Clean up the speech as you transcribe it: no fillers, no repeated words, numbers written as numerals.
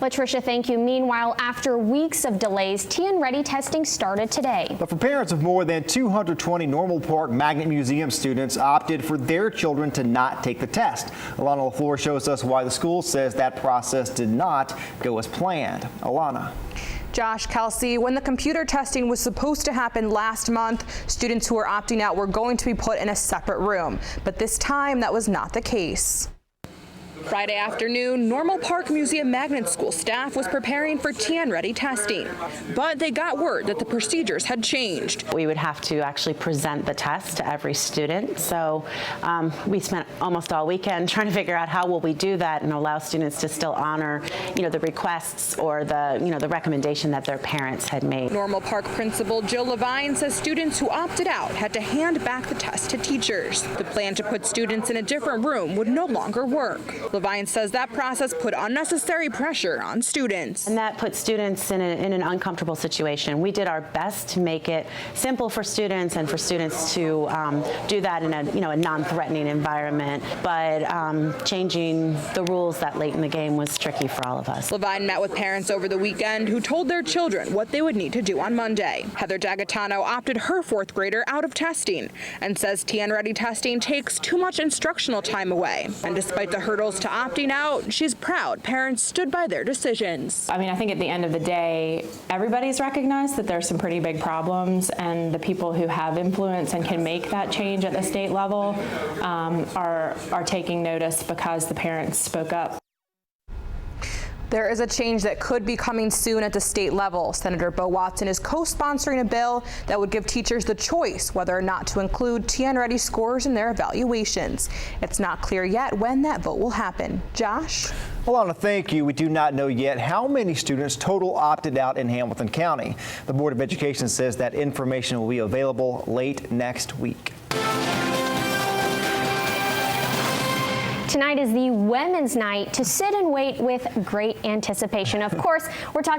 Latricia, thank you. Meanwhile, after weeks of delays, TNReady testing started today. But for parents of more than 220 Normal Park Magnet Museum students opted for their children to not take the test. Alana LaFleur shows us why the school says that process did not go as planned. Alana. Josh, Kelsey, when the computer testing was supposed to happen last month, students who were opting out were going to be put in a separate room. But this time, that was not the case. Friday afternoon, Normal Park Museum Magnet School staff was preparing for TNReady testing, but they got word that the procedures had changed. We would have to actually present the test to every student, so we spent almost all weekend trying to figure out how will we do that and allow students to still honor, the requests or the recommendation that their parents had made. Normal Park Principal Jill Levine says students who opted out had to hand back the test to teachers. The plan to put students in a different room would no longer work. Levine says that process put unnecessary pressure on students. And that put students in an uncomfortable situation. We did our best to make it simple for students and for students to do that in a non-threatening environment, but changing the rules that late in the game was tricky for all of us. Levine met with parents over the weekend who told their children what they would need to do on Monday. Heather Dagatano opted her fourth grader out of testing and says TNReady testing takes too much instructional time away. And despite the hurdles to opting out, she's proud parents stood by their decisions. I think at the end of the day, everybody's recognized that there's some pretty big problems, and the people who have influence and can make that change at the state level are taking notice because the parents spoke up. There is a change that could be coming soon at the state level. Senator Bo Watson is co-sponsoring a bill that would give teachers the choice whether or not to include TNReady scores in their evaluations. It's not clear yet when that vote will happen. Josh? Alana, thank you. We do not know yet how many students total opted out in Hamilton County. The Board of Education says that information will be available late next week. Tonight is the Women's Night to sit and wait with great anticipation. Of course, we're talking